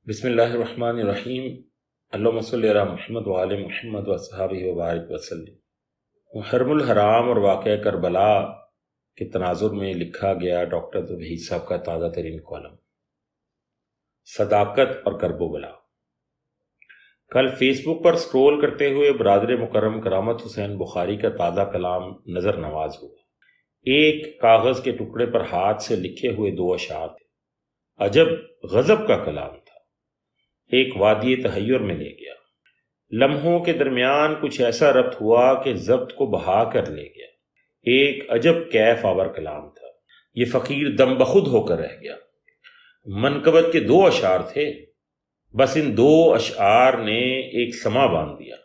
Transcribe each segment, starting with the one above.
بسم اللہ الرحمن الرحیم۔ اللہم صلی علی محمد وآل محمد وصحابہ وبارک وسلم۔ محرم الحرام اور واقعہ کربلا کے تناظر میں لکھا گیا ڈاکٹر توحید صاحب کا تازہ ترین کالم، صداقت اور کرب و بلا۔ کل فیس بک پر سکرول کرتے ہوئے برادر مکرم کرامت حسین بخاری کا تازہ کلام نظر نواز ہوا۔ ایک کاغذ کے ٹکڑے پر ہاتھ سے لکھے ہوئے 2 اشعار تھے۔ عجب غضب کا کلام تھا، ایک وادی تحیر میں لے گیا۔ لمحوں کے درمیان کچھ ایسا ربط ہوا کہ ضبط کو بہا کر لے گیا۔ ایک عجب کیف آور کلام تھا۔ یہ فقیر دم بخود ہو کر رہ گیا۔ منقبت کے 2 اشعار تھے، بس ان 2 اشعار نے ایک سما باندھ دیا۔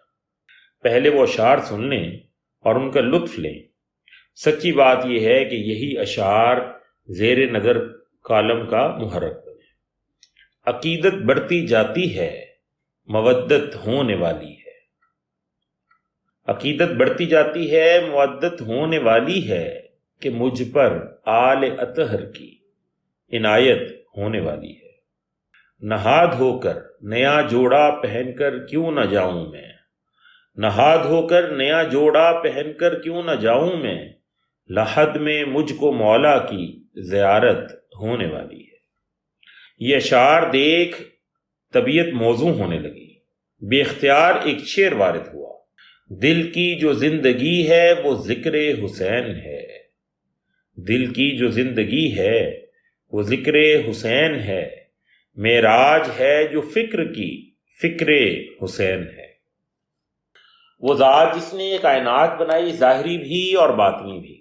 پہلے وہ اشعار سن لیں اور ان کا لطف لیں۔ سچی بات یہ ہے کہ یہی اشعار زیر نظر کالم کا محرک بنے۔ عقیدت بڑھتی جاتی ہے، مودت ہونے والی ہے۔ عقیدت بڑھتی جاتی ہے، مودت ہونے والی ہے کہ مجھ پر آل اطہر کی عنایت ہونے والی ہے۔ نہاد ہو کر نیا جوڑا پہن کر کیوں نہ جاؤں میں، نہاد ہو کر نیا جوڑا پہن کر کیوں نہ جاؤں میں، لحد میں مجھ کو مولا کی زیارت ہونے والی ہے۔ یہ اشعار دیکھ طبیعت موزوں ہونے لگی۔ بے اختیار ایک شعر وارد ہوا: دل کی جو زندگی ہے وہ ذکر حسین ہے، دل کی جو زندگی ہے وہ ذکر حسین ہے، معراج ہے جو فکر کی فکر حسین ہے۔ وہ ذات جس نے یہ کائنات بنائی، ظاہری بھی اور باطنی بھی،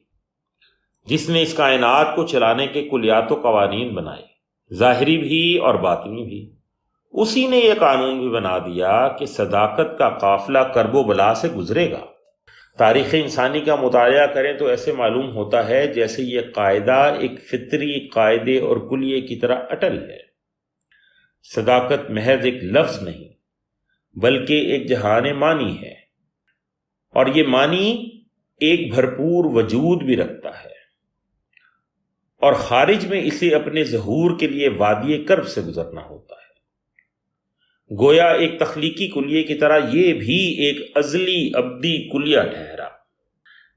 جس نے اس کائنات کو چلانے کے کلیات و قوانین بنائے، ظاہری بھی اور باطنی بھی، اسی نے یہ قانون بھی بنا دیا کہ صداقت کا قافلہ کرب و بلا سے گزرے گا۔ تاریخ انسانی کا مطالعہ کریں تو ایسے معلوم ہوتا ہے جیسے یہ قاعدہ ایک فطری قاعدے اور کلیے کی طرح اٹل ہے۔ صداقت محض ایک لفظ نہیں بلکہ ایک جہان معنی ہے، اور یہ معنی ایک بھرپور وجود بھی رکھتا ہے، اور خارج میں اسے اپنے ظہور کے لیے وادی کرب سے گزرنا ہوتا ہے۔ گویا ایک تخلیقی کلیے کی طرح یہ بھی ایک ازلی ابدی کلیہ ٹھہرا۔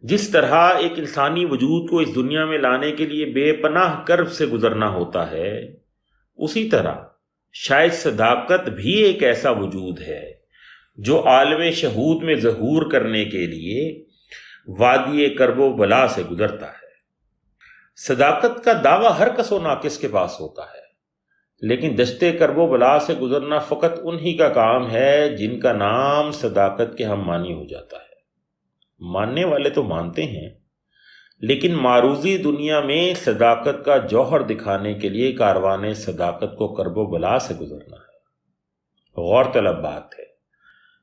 جس طرح ایک انسانی وجود کو اس دنیا میں لانے کے لیے بے پناہ کرب سے گزرنا ہوتا ہے، اسی طرح شاید صداقت بھی ایک ایسا وجود ہے جو عالم شہود میں ظہور کرنے کے لیے وادی کرب و بلا سے گزرتا ہے۔ صداقت کا دعویٰ ہر کس و ناقص کے پاس ہوتا ہے، لیکن دشتے کرب و بلا سے گزرنا فقط انہی کا کام ہے جن کا نام صداقت کے ہم مانی ہو جاتا ہے۔ ماننے والے تو مانتے ہیں، لیکن معروضی دنیا میں صداقت کا جوہر دکھانے کے لیے کاروان صداقت کو کرب و بلا سے گزرنا ہے۔ غور طلب بات ہے،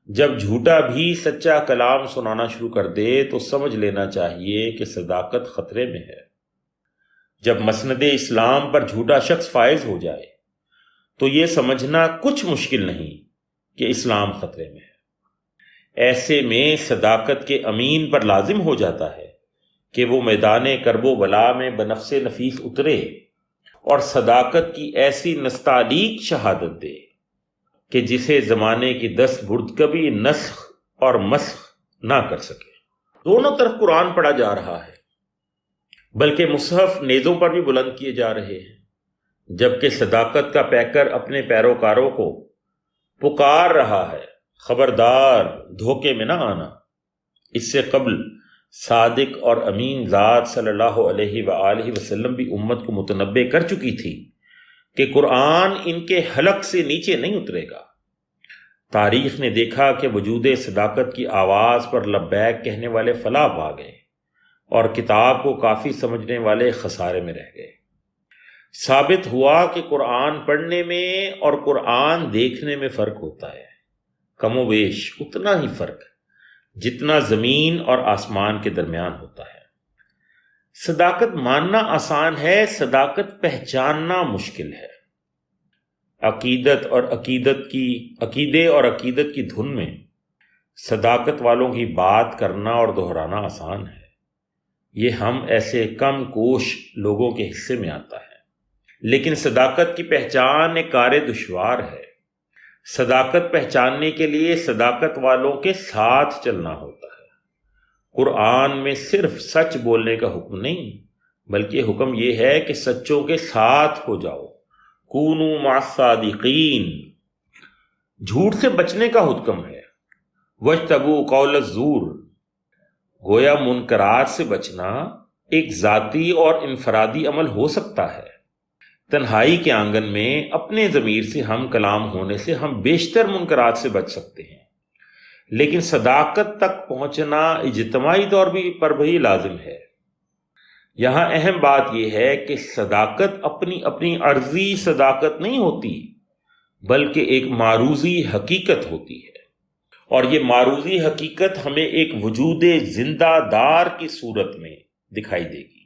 جب جھوٹا بھی سچا کلام سنانا شروع کر دے تو سمجھ لینا چاہیے کہ صداقت خطرے میں ہے۔ جب مسند اسلام پر جھوٹا شخص فائز ہو جائے تو یہ سمجھنا کچھ مشکل نہیں کہ اسلام خطرے میں ہے۔ ایسے میں صداقت کے امین پر لازم ہو جاتا ہے کہ وہ میدان کرب و بلا میں بنفس نفیس اترے اور صداقت کی ایسی نستعلیق شہادت دے کہ جسے زمانے کی دست برد کبھی نسخ اور مسخ نہ کر سکے۔ دونوں طرف قرآن پڑھا جا رہا ہے، بلکہ مصحف نیزوں پر بھی بلند کیے جا رہے ہیں، جبکہ صداقت کا پیکر اپنے پیروکاروں کو پکار رہا ہے: خبردار، دھوکے میں نہ آنا۔ اس سے قبل صادق اور امین ذات صلی اللہ علیہ وآلہ وسلم بھی امت کو متنبع کر چکی تھی کہ قرآن ان کے حلق سے نیچے نہیں اترے گا۔ تاریخ نے دیکھا کہ وجود صداقت کی آواز پر لبیک کہنے والے فلاح پا گئے اور کتاب کو کافی سمجھنے والے خسارے میں رہ گئے۔ ثابت ہوا کہ قرآن پڑھنے میں اور قرآن دیکھنے میں فرق ہوتا ہے، کم و بیش اتنا ہی فرق جتنا زمین اور آسمان کے درمیان ہوتا ہے۔ صداقت ماننا آسان ہے، صداقت پہچاننا مشکل ہے۔ عقیدے اور عقیدت کی دھن میں صداقت والوں کی بات کرنا اور دہرانا آسان ہے۔ یہ ہم ایسے کم کوش لوگوں کے حصے میں آتا ہے۔ لیکن صداقت کی پہچان ایک کار دشوار ہے۔ صداقت پہچاننے کے لیے صداقت والوں کے ساتھ چلنا ہوتا ہے۔ قرآن میں صرف سچ بولنے کا حکم نہیں، بلکہ حکم یہ ہے کہ سچوں کے ساتھ ہو جاؤ، کونوا مع الصادقین۔ جھوٹ سے بچنے کا حکم ہے، واجتنبوا قول الزور۔ گویا منکرات سے بچنا ایک ذاتی اور انفرادی عمل ہو سکتا ہے۔ تنہائی کے آنگن میں اپنے ضمیر سے ہم کلام ہونے سے ہم بیشتر منکرات سے بچ سکتے ہیں، لیکن صداقت تک پہنچنا اجتماعی طور پر بھی لازم ہے۔ یہاں اہم بات یہ ہے کہ صداقت اپنی عرضی صداقت نہیں ہوتی، بلکہ ایک معروضی حقیقت ہوتی ہے، اور یہ معروضی حقیقت ہمیں ایک وجود زندہ دار کی صورت میں دکھائی دے گی۔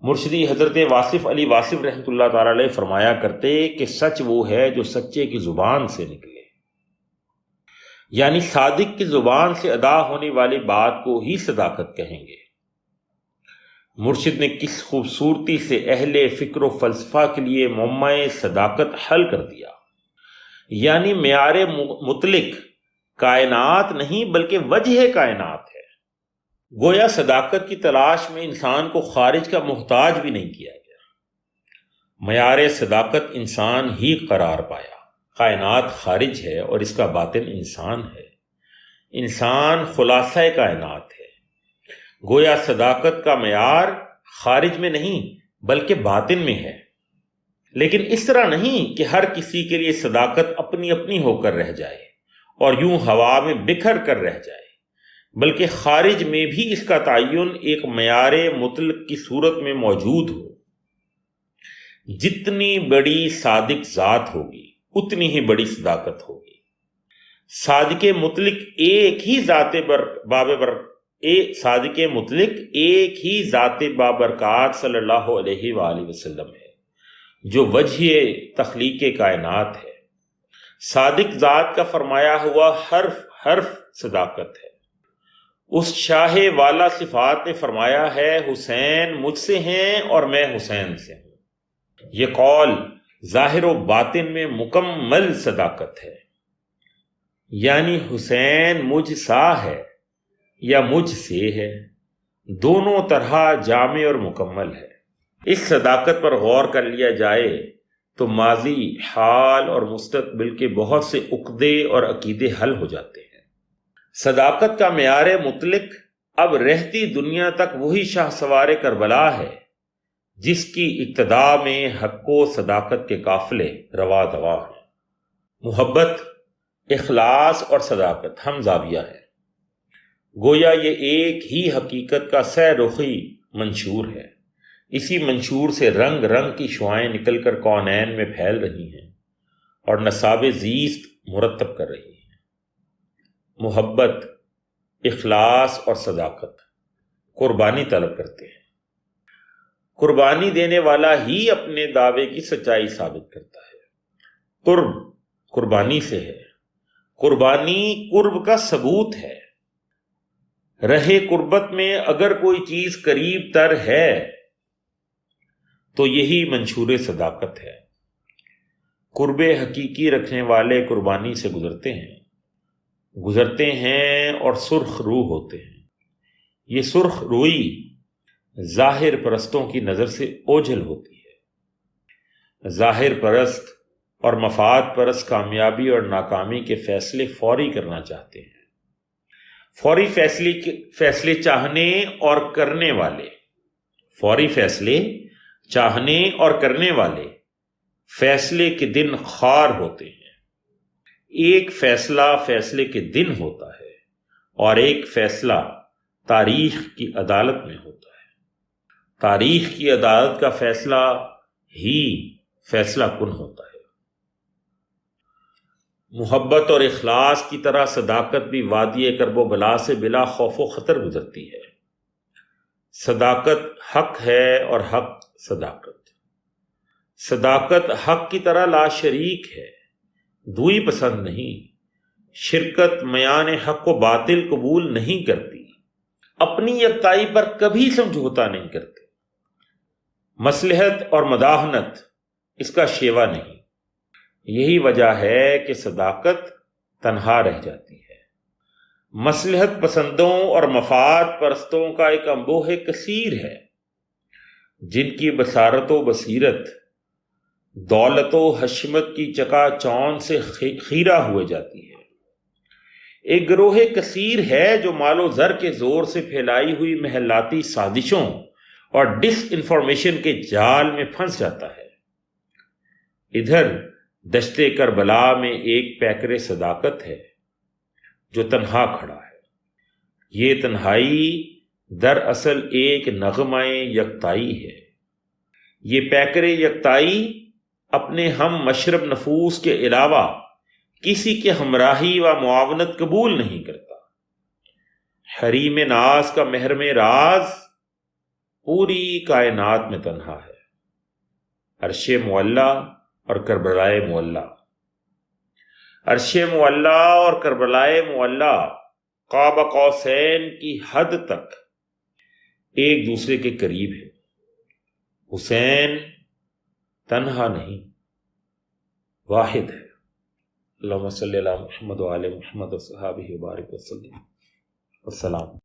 مرشدی حضرت واصف علی واصف رحمۃ اللہ تعالی علیہ فرمایا کرتے کہ سچ وہ ہے جو سچے کی زبان سے نکلے، یعنی صادق کی زبان سے ادا ہونے والی بات کو ہی صداقت کہیں گے۔ مرشد نے کس خوبصورتی سے اہل فکر و فلسفہ کے لیے معمہ صداقت حل کر دیا، یعنی معیار مطلق کائنات نہیں بلکہ وجہ کائنات ہے۔ گویا صداقت کی تلاش میں انسان کو خارج کا محتاج بھی نہیں کیا گیا۔ معیار صداقت انسان ہی قرار پایا۔ کائنات خارج ہے اور اس کا باطن انسان ہے۔ انسان خلاصہ کائنات ہے۔ گویا صداقت کا معیار خارج میں نہیں بلکہ باطن میں ہے، لیکن اس طرح نہیں کہ ہر کسی کے لیے صداقت اپنی اپنی ہو کر رہ جائے اور یوں ہوا میں بکھر کر رہ جائے، بلکہ خارج میں بھی اس کا تعین ایک معیار مطلق کی صورت میں موجود ہو۔ جتنی بڑی صادق ذات ہوگی اتنی ہی بڑی صداقت ہوگی۔ صادق مطلق ایک ہی ذات بابرکات صلی اللہ علیہ وآلہ وسلم ہے، جو وجہ تخلیق کائنات ہے۔ صادق ذات کا فرمایا ہوا حرف صداقت ہے۔ اس شاہ والا صفات نے فرمایا ہے، حسین مجھ سے ہیں اور میں حسین سے ہوں۔ یہ قول ظاہر و باطن میں مکمل صداقت ہے، یعنی حسین مجھ سا ہے یا مجھ سے ہے، دونوں طرح جامع اور مکمل ہے۔ اس صداقت پر غور کر لیا جائے تو ماضی، حال اور مستقبل کے بہت سے عقدے اور عقیدے حل ہو جاتے ہیں۔ صداقت کا معیار مطلق اب رہتی دنیا تک وہی شاہ سوار کربلا ہے جس کی ابتدا میں حق و صداقت کے قافلے روا دوا ہیں۔ محبت، اخلاص اور صداقت ہم زاویہ ہیں۔ گویا یہ ایک ہی حقیقت کا سہ رخی منشور ہے۔ اسی منشور سے رنگ رنگ کی شعائیں نکل کر کونین میں پھیل رہی ہیں اور نصاب زیست مرتب کر رہی ہیں۔ محبت، اخلاص اور صداقت قربانی طلب کرتے ہیں۔ قربانی دینے والا ہی اپنے دعوے کی سچائی ثابت کرتا ہے۔ قربانی سے ہے۔ قربانی قرب کا ثبوت ہے۔ رہے قربت میں اگر کوئی چیز قریب تر ہے تو یہی منشور صداقت ہے۔ قرب حقیقی رکھنے والے قربانی سے گزرتے ہیں اور سرخ روح ہوتے ہیں۔ یہ سرخ روئی ظاہر پرستوں کی نظر سے اوجھل ہوتی ہے۔ ظاہر پرست اور مفاد پرست کامیابی اور ناکامی کے فیصلے فوری کرنا چاہتے ہیں۔ فوری فیصلے چاہنے اور کرنے والے فیصلے کے دن خوار ہوتے ہیں۔ ایک فیصلہ فیصلے کے دن ہوتا ہے اور ایک فیصلہ تاریخ کی عدالت میں ہوتا ہے۔ تاریخ کی عدالت کا فیصلہ ہی فیصلہ کن ہوتا ہے۔ محبت اور اخلاص کی طرح صداقت بھی وادی کرب و بلا سے بلا خوف و خطر گزرتی ہے۔ صداقت حق ہے اور حق صداقت۔ صداقت حق کی طرح لا شریک ہے، دوئی پسند نہیں۔ شرکت میان حق و باطل قبول نہیں کرتی، اپنی یکتائی پر کبھی سمجھوتا نہیں کرتے۔ مصلحت اور مداحنت اس کا شیوا نہیں۔ یہی وجہ ہے کہ صداقت تنہا رہ جاتی ہے۔ مصلحت پسندوں اور مفاد پرستوں کا ایک انبوہ کثیر ہے جن کی بصارت و بصیرت دولت و حشمت کی چکا چوند سے خیرہ ہوئے جاتی ہے۔ ایک گروہ کثیر ہے جو مال و زر کے زور سے پھیلائی ہوئی محلاتی سازشوں اور ڈس انفارمیشن کے جال میں پھنس جاتا ہے۔ ادھر دشت کربلا میں ایک پیکر صداقت ہے جو تنہا کھڑا ہے۔ یہ تنہائی دراصل ایک نغمہ یکتائی ہے۔ یہ پیکر یکتائی اپنے ہم مشرب نفوس کے علاوہ کسی کے ہمراہی و معاونت قبول نہیں کرتا۔ حریم ناز کا محرم راز پوری کائنات میں تنہا ہے۔ عرش معلی اور کربلائے معلی، عرش معلی اور کربلائے معلی قاب قوسین کی حد تک ایک دوسرے کے قریب ہے۔ حسین تنہا نہیں، واحد ہے۔ اللہم صلی علی محمد وعلی محمد وصحابہ وبارک وسلم۔ السلام۔